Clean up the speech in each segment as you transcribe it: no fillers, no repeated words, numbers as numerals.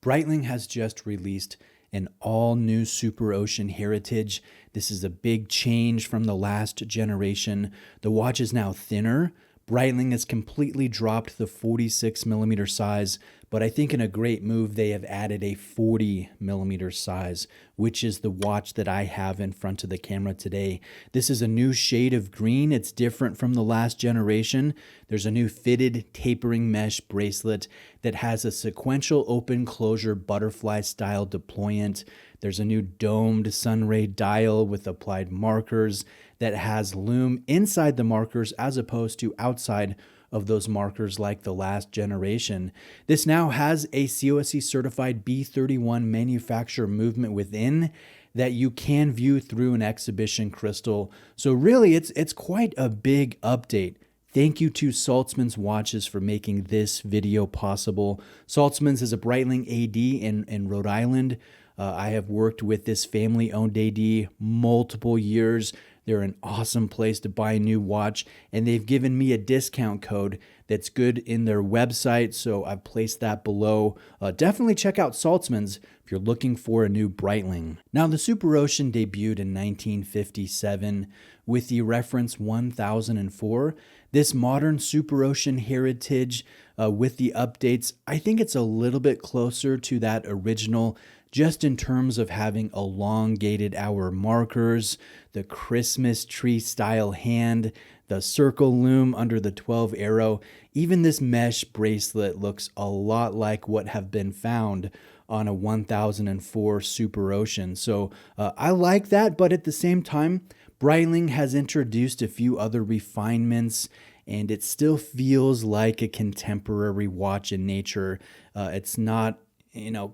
Breitling has just released an all-new Superocean Heritage. This is a big change from the last generation. The watch is now thinner. Breitling has completely dropped the 46 millimeter size, but I think in a great move they have added a 40 millimeter size, which is the watch that I have in front of the camera today. This is a new shade of green. It's different from the last generation. There's a new fitted tapering mesh bracelet that has a sequential open closure butterfly style deployant. There's a new domed sunray dial with applied markers that has lume inside the markers as opposed to outside of those markers like the last generation. This now has a COSC certified B31 manufacturer movement within that you can view through an exhibition crystal. So really it's quite a big update. Thank you to Saltzman's Watches for making this video possible. Saltzman's is a Breitling AD in Rhode Island. I have worked with this family-owned AD multiple years. They're an awesome place to buy a new watch, and they've given me a discount code that's good in their website, so I've placed that below. Definitely check out Saltzman's if you're looking for a new Breitling. Now, the Superocean debuted in 1957 with the reference 1004. This modern Superocean Heritage with the updates, I think it's a little bit closer to that original, just in terms of having elongated hour markers, the Christmas tree style hand, the circle lume under the 12 arrow. Even this mesh bracelet looks a lot like what have been found on a 1004 Superocean. So I like that, but at the same time, Breitling has introduced a few other refinements, and it still feels like a contemporary watch in nature. It's not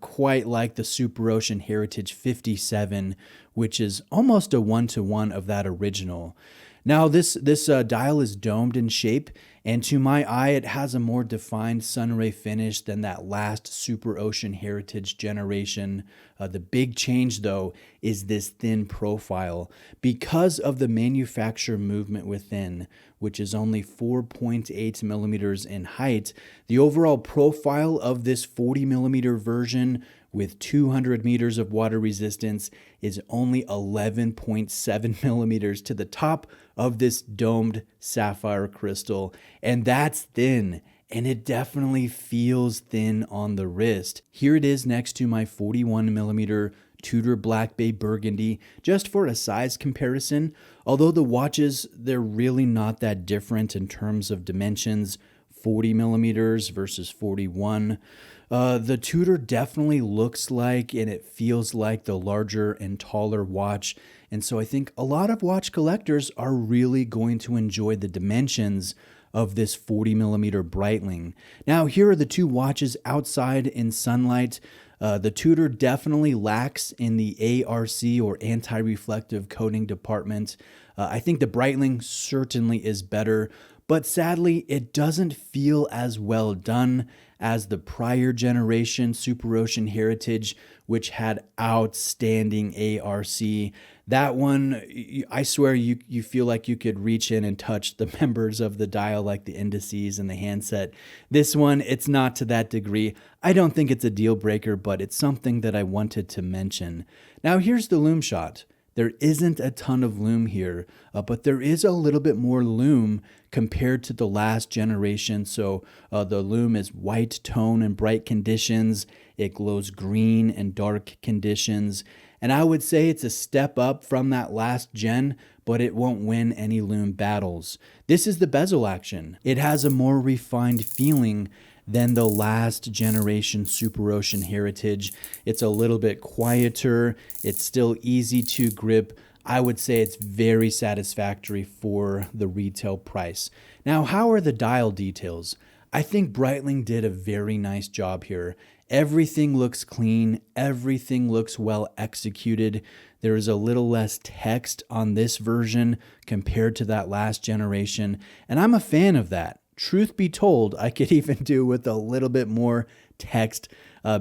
quite like the Superocean Heritage 57, which is almost a one-to-one of that original. Now, this dial is domed in shape, and to my eye, it has a more defined sunray finish than that last Superocean Heritage generation. The big change, though, is this thin profile. Because of the manufacturer movement within, which is only 4.8 millimeters in height, the overall profile of this 40 millimeter version with 200 meters of water resistance is only 11.7 millimeters to the top of this domed sapphire crystal. And that's thin, and it definitely feels thin on the wrist. Here it is next to my 41 millimeter Tudor Black Bay Burgundy, just for a size comparison. Although the watches, they're really not that different in terms of dimensions, 40 millimeters versus 41. The Tudor definitely looks like and it feels like the larger and taller watch. And so I think a lot of watch collectors are really going to enjoy the dimensions of this 40 millimeter Breitling. Now, here are the two watches outside in sunlight. The Tudor definitely lacks in the ARC or anti-reflective coating department. I think the Breitling certainly is better, but sadly, it doesn't feel as well done as the prior generation Superocean Heritage, which had outstanding ARC. That one, I swear you feel like you could reach in and touch the members of the dial like the indices and the handset. This one, it's not to that degree. I don't think it's a deal breaker, but it's something that I wanted to mention. Now here's the lume shot. There isn't a ton of lume here, but there is a little bit more lume compared to the last generation. So the lume is white tone in bright conditions. It glows green in dark conditions. And I would say it's a step up from that last gen, but it won't win any lume battles. This is the bezel action. It has a more refined feeling than the last generation Superocean Heritage. It's a little bit quieter. It's still easy to grip. I would say it's very satisfactory for the retail price. Now, how are the dial details? I think Breitling did a very nice job here. Everything looks clean. Everything looks well executed. There is a little less text on this version compared to that last generation, and I'm a fan of that. Truth be told, I could even do with a little bit more text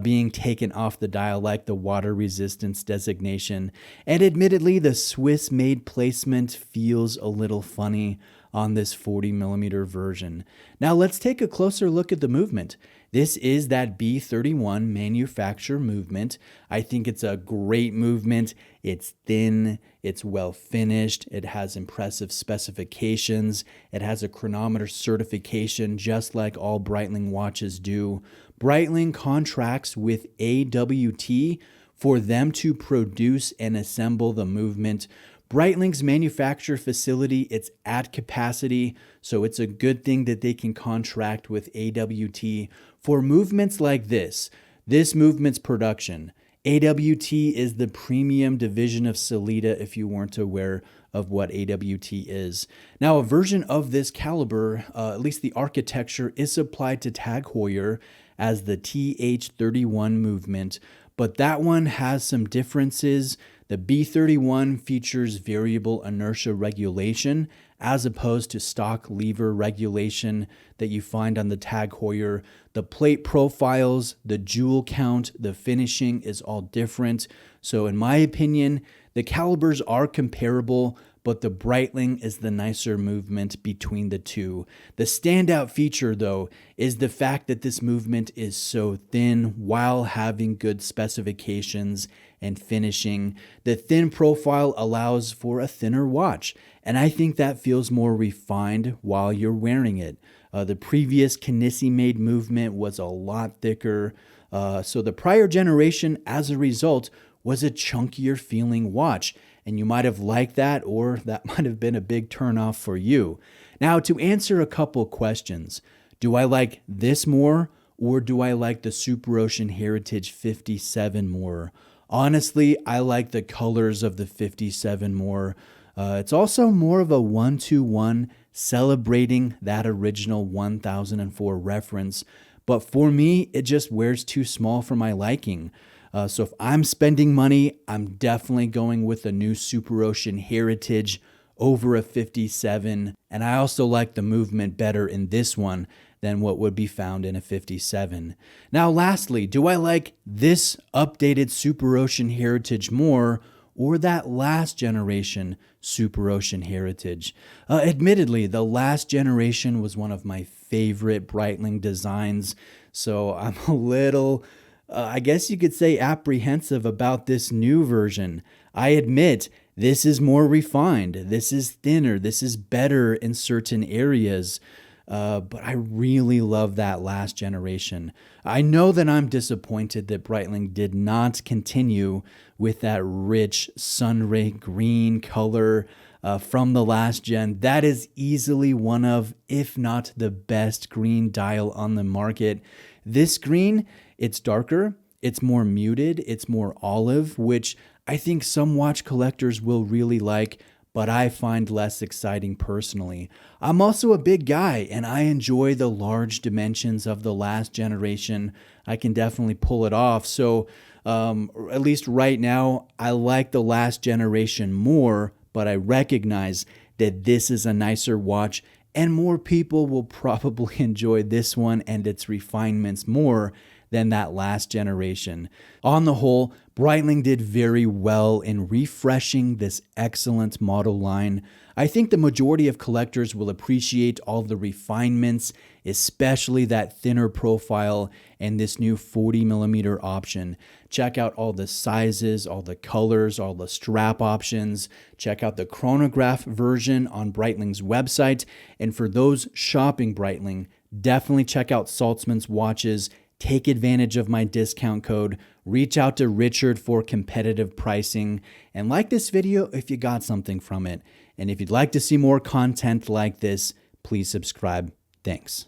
being taken off the dial, like the water resistance designation. And admittedly, the Swiss-made placement feels a little funny on this 40 millimeter version. Now let's take a closer look at the movement. This is that B31 manufacture movement. I think it's a great movement. It's thin, it's well finished, it has impressive specifications, it has a chronometer certification just like all Breitling watches do. Breitling contracts with AWT for them to produce and assemble the movement. Breitling's manufacture facility, it's at capacity, so it's a good thing that they can contract with AWT for movements like this. This movement's production. AWT is the premium division of Sellita, if you weren't aware of what AWT is. Now, a version of this caliber, at least the architecture, is supplied to Tag Heuer as the TH31 movement, but that one has some differences. The B31 features variable inertia regulation as opposed to stock lever regulation that you find on the Tag Heuer. The plate profiles, the jewel count, the finishing is all different. So in my opinion, the calibers are comparable, but the Breitling is the nicer movement between the two. The standout feature, though, is the fact that this movement is so thin while having good specifications and finishing. The thin profile allows for a thinner watch, and I think that feels more refined while you're wearing it. The previous Knissi-made movement was a lot thicker, so the prior generation, as a result, was a chunkier feeling watch. And you might have liked that, or that might have been a big turnoff for you. Now, to answer a couple questions, do I like this more, or do I like the Superocean Heritage 57 more? Honestly, I like the colors of the 57 more. It's also more of a 1-2-1, celebrating that original 1004 reference. But for me, it just wears too small for my liking. So if I'm spending money, I'm definitely going with a new Superocean Heritage over a 57. And I also like the movement better in this one than what would be found in a 57. Now, lastly, do I like this updated Superocean Heritage more, or that last generation Superocean Heritage? Admittedly, the last generation was one of my favorite Breitling designs, so I'm a little I guess you could say apprehensive about this new version. I admit this is more refined, this is thinner, this is better in certain areas, but I really love that last generation. I know that I'm disappointed that Breitling did not continue with that rich sunray green color from the last gen. That is easily one of, if not the best green dial on the market. This green, it's darker, it's more muted, it's more olive, which I think some watch collectors will really like, but I find less exciting personally. I'm also a big guy, and I enjoy the large dimensions of the last generation. I can definitely pull it off, so at least right now, I like the last generation more, but I recognize that this is a nicer watch, and more people will probably enjoy this one and its refinements more than that last generation. On the whole, Breitling did very well in refreshing this excellent model line. I think the majority of collectors will appreciate all the refinements, especially that thinner profile and this new 40mm option. Check out all the sizes, all the colors, all the strap options. Check out the chronograph version on Breitling's website. And for those shopping Breitling, definitely check out Saltzman's watches. Take advantage of my discount code, reach out to Richard for competitive pricing, and like this video if you got something from it. And if you'd like to see more content like this, please subscribe. Thanks.